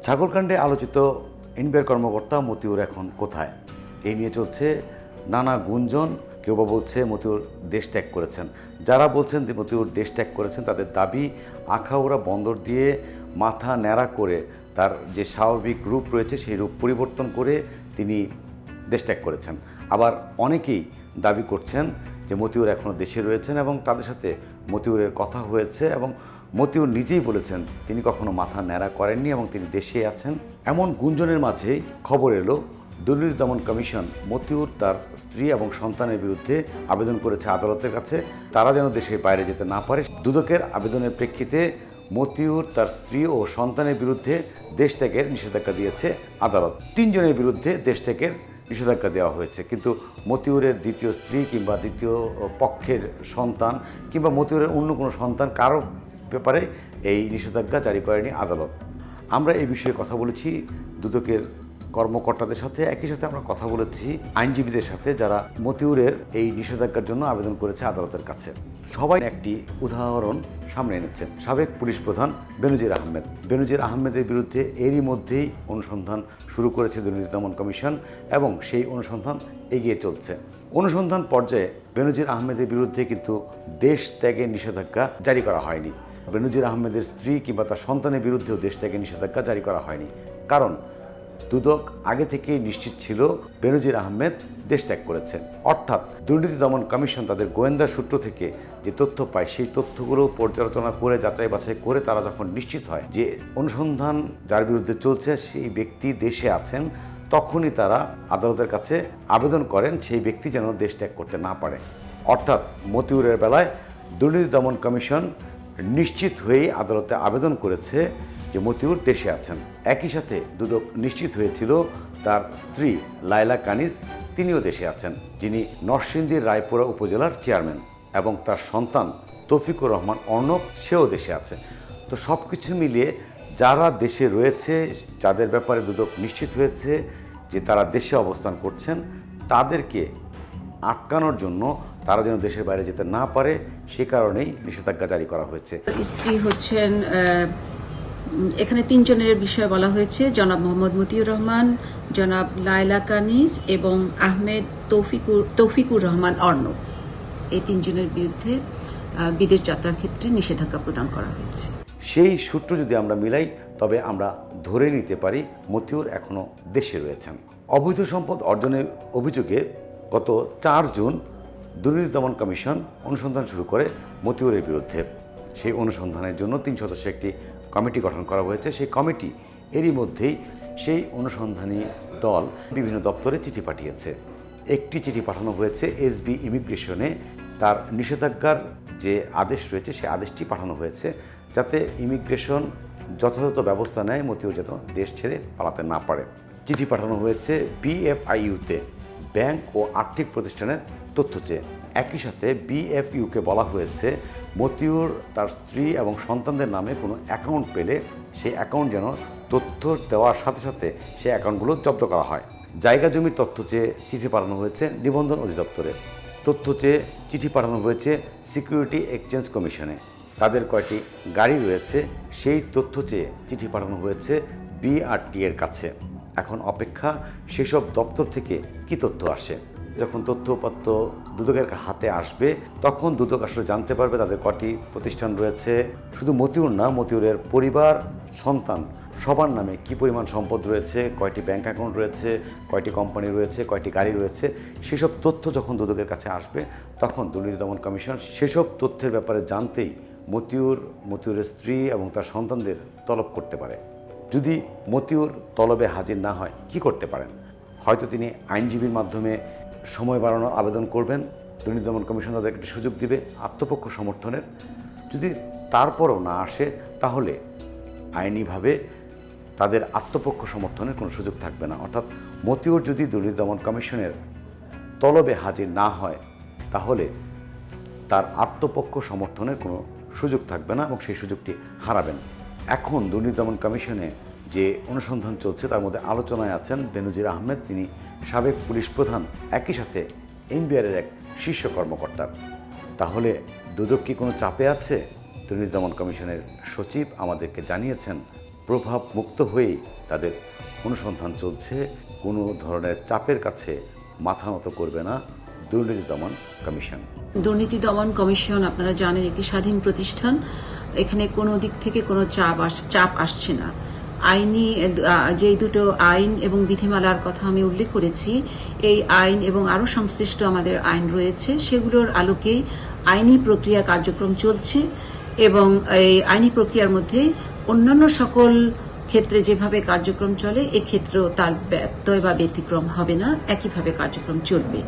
ছাগলকাণ্ডে আলোচিত এনবিআর কর্মকর্তা মতিউর এখন কোথায়, এই নিয়ে চলছে নানা গুঞ্জন। কেউ বা বলছে মতিউর দেশ ত্যাগ করেছেন। যারা বলছেন যে মতিউর দেশ ত্যাগ করেছেন তাদের দাবি আখাউড়া বন্দর দিয়ে মাথা ন্যাড়া করে তার যে স্বাভাবিক রূপ রয়েছে সেই রূপ পরিবর্তন করে তিনি দেশ ত্যাগ করেছেন। আবার অনেকেই দাবি করছেন যে মতিউর এখনও দেশে রয়েছেন এবং তাদের সাথে মতিউরের কথা হয়েছে এবং মতিউর নিজেই বলেছেন তিনি কখনো মাথা ন্যাড়া করেননি এবং তিনি দেশে আছেন। এমন গুঞ্জনের মাঝেই খবর এলো দুর্নীতি দমন কমিশন মতিউর তার স্ত্রী এবং সন্তানের বিরুদ্ধে আবেদন করেছে আদালতের কাছে, তারা যেন দেশের বাইরে যেতে না পারে। দুদকের আবেদনের প্রেক্ষিতে মতিউর তার স্ত্রী ও সন্তানের বিরুদ্ধে দেশ ত্যাগের নিষেধাজ্ঞা দিয়েছে আদালত। 3 জনের বিরুদ্ধে দেশ ত্যাগের নিষেধাজ্ঞা দেওয়া হয়েছে, কিন্তু মতিউরের দ্বিতীয় স্ত্রী কিংবা দ্বিতীয় পক্ষের সন্তান কিংবা মতিউরের অন্য কোনো সন্তান কারো ব্যাপারে এই নিষেধাজ্ঞা জারি করেনি আদালত। আমরা এই বিষয়ে কথা বলেছি দুদকের কর্মকর্তাদের সাথে, একই সাথে আমরা কথা বলেছি আইনজীবীদের সাথে যারা মতিউরের এই নিষেধাজ্ঞার জন্য আবেদন করেছে আদালতের কাছে। সবাই একটি উদাহরণ সামনে এনেছেন। সাবেক পুলিশ প্রধান বেনজির আহমেদ। বেনজির আহমেদের বিরুদ্ধে এরই মধ্যেই অনুসন্ধান শুরু করেছে দুর্নীতি দমন কমিশন এবং সেই অনুসন্ধান এগিয়ে চলছে। অনুসন্ধান পর্যায়ে বেনজির আহমেদের বিরুদ্ধে কিন্তু দেশ ত্যাগের নিষেধাজ্ঞা জারি করা হয়নি। বেনজির আহমেদের স্ত্রী কিংবা তার সন্তানের বিরুদ্ধেও দেশ ত্যাগের নিষেধাজ্ঞা জারি করা হয়নি, কারণ দুদক আগে থেকেই নিশ্চিত ছিল বেনজির আহমেদ দেশ ত্যাগ করেছেন। অর্থাৎ দুর্নীতি দমন কমিশন তাদের গোয়েন্দা সূত্র থেকে যে তথ্য পায় সেই তথ্যগুলো পর্যালোচনা করে যাচাই বাছাই করে তারা যখন নিশ্চিত হয় যে অনুসন্ধান যার বিরুদ্ধে চলছে সেই ব্যক্তি দেশে আছেন, তখনই তারা আদালতের কাছে আবেদন করেন সেই ব্যক্তি যেন দেশ ত্যাগ করতে না পারে। অর্থাৎ মতিউরের বেলায় দুর্নীতি দমন কমিশন নিশ্চিত হয়েই আদালতে আবেদন করেছে যে মতিউর দেশে আছেন। একই সাথে দুদক নিশ্চিত হয়েছিল তার স্ত্রী লায়লা কানিজ তিনিও দেশে আছেন, যিনি নরসিংদীর রায়পুরা উপজেলার চেয়ারম্যান, এবং তার সন্তান তৌফিকুর রহমান অর্ণব সেও দেশে আছে। তো সব কিছু মিলিয়ে যারা দেশে রয়েছে, যাদের ব্যাপারে দুদক নিশ্চিত হয়েছে যে তারা দেশে অবস্থান করছেন, তাদেরকে আটকানোর জন্য তারা যেন দেশের বাইরে যেতে না পারে সে কারণেই নিষেধাজ্ঞা জারি করা হয়েছে। স্ত্রী হচ্ছেন, এখানে 3 জনের বিষয়ে বলা হয়েছে, জনাব মোহাম্মদ মতিউর রহমান, জনাব লায়লা কানিজ এবং আহমেদ তৌফিকুর রহমান অর্ণব। এই 3 জনের বিরুদ্ধে বিদেশ যাত্রার ক্ষেত্রে নিষেধাজ্ঞা প্রদান করা হয়েছে। সেই সূত্র যদি আমরা মিলাই তবে আমরা ধরে নিতে পারি মতিউর এখনও দেশে রয়েছেন। অবৈধ সম্পদ অর্জনের অভিযোগে গত 4 জুন দুর্নীতি দমন কমিশন অনুসন্ধান শুরু করে মতিউরের বিরুদ্ধে। সেই অনুসন্ধানের জন্য 3 সদস্যের একটি কমিটি গঠন করা হয়েছে। সেই কমিটি এরই মধ্যেই সেই অনুসন্ধানী দল বিভিন্ন দপ্তরে চিঠি পাঠিয়েছে। একটি চিঠি পাঠানো হয়েছে এসবি ইমিগ্রেশনে, তার নিষেধাজ্ঞার যে আদেশ রয়েছে সেই আদেশটি পাঠানো হয়েছে যাতে ইমিগ্রেশন যথাযথ ব্যবস্থা নেয় মতিউর যেন দেশ ছেড়ে পালাতে না পারে। চিঠি পাঠানো হয়েছে বিএফআইইউতে, ব্যাংক ও আর্থিক প্রতিষ্ঠানের তথ্য চেয়ে। একই সাথে বিএফইউকে বলা হয়েছে মতিউর তার স্ত্রী এবং সন্তানদের নামে কোনো অ্যাকাউন্ট পেলে সেই অ্যাকাউন্ট যেন তথ্য দেওয়ার সাথে সাথে সেই অ্যাকাউন্টগুলো জব্দ করা হয়। জায়গা জমির তথ্য চেয়ে চিঠি পাঠানো হয়েছে নিবন্ধন অধিদপ্তরে। তথ্য চেয়ে চিঠি পাঠানো হয়েছে সিকিউরিটি এক্সচেঞ্জ কমিশনে। তাদের কয়টি গাড়ি রয়েছে সেই তথ্য চেয়ে চিঠি পাঠানো হয়েছে বিআরটি এর কাছে। এখন অপেক্ষা সেসব দপ্তর থেকে কী তথ্য আসে। যখন তথ্যপত্র দুদকের হাতে আসবে তখন দুদক আসলে জানতে পারবে তাদের কয়টি প্রতিষ্ঠান রয়েছে। শুধু মতিউর না, মতিউরের পরিবার, সন্তান সবার নামে কী পরিমাণ সম্পদ রয়েছে, কয়টি ব্যাংক অ্যাকাউন্ট রয়েছে, কয়টি কোম্পানি রয়েছে, কয়টি গাড়ি রয়েছে, সেসব তথ্য যখন দুদকের কাছে আসবে তখন দুর্নীতি দমন কমিশন সেসব তথ্যের ব্যাপারে জানতেই মতিউরের স্ত্রী এবং তার সন্তানদের তলব করতে পারে। যদি মতিউর তলবে হাজির না হয় কি করতে পারেন? হয়তো তিনি আইনজীবীর মাধ্যমে সময় বাড়ানোর আবেদন করবেন, দুর্নীতি দমন কমিশন তাদের একটি সুযোগ দিবে আত্মপক্ষ সমর্থনের। যদি তারপরও না আসে তাহলে আইনিভাবে তাদের আত্মপক্ষ সমর্থনের কোনো সুযোগ থাকবে না। অর্থাৎ মতিউর যদি দুর্নীতি দমন কমিশনের তলবে হাজির না হয় তাহলে তার আত্মপক্ষ সমর্থনের কোনো সুযোগ থাকবে না এবং সেই সুযোগটি হারাবেন। এখন দুর্নীতি দমন কমিশনে যে অনুসন্ধান চলছে তার মধ্যে আলোচনায় আছেন বেনজির আহমেদ, তিনি সাবেক পুলিশ প্রধান, একই সাথে এনবিআরের এক শীর্ষ কর্মকর্তা। তাহলে দুদক কি কোনো চাপে আছে? দুর্নীতি দমন কমিশনের সচিব আমাদেরকে জানিয়েছেন প্রভাব মুক্ত হয়েই তাদের অনুসন্ধান চলছে। কোনো ধরনের চাপের কাছে মাথা নত করবে না দুর্নীতি দমন কমিশন। দুর্নীতি দমন কমিশন আপনারা জানেন একটি স্বাধীন প্রতিষ্ঠান। এখানে কোনো দিক থেকে কোনো চাপ আসছে না। আইনি যে দুটো আইন এবং বিধিমালার কথা আমি উল্লেখ করেছি, এই আইন এবং আরও সংশ্লিষ্ট আমাদের আইন রয়েছে, সেগুলোর আলোকেই আইনি প্রক্রিয়া কার্যক্রম চলছে এবং এই আইনি প্রক্রিয়ার মধ্যে অন্যান্য সকল ক্ষেত্রে যেভাবে কার্যক্রম চলে এক্ষেত্রেও তার ব্যত্যয় বা ব্যতিক্রম হবে না, একইভাবে কার্যক্রম চলবে।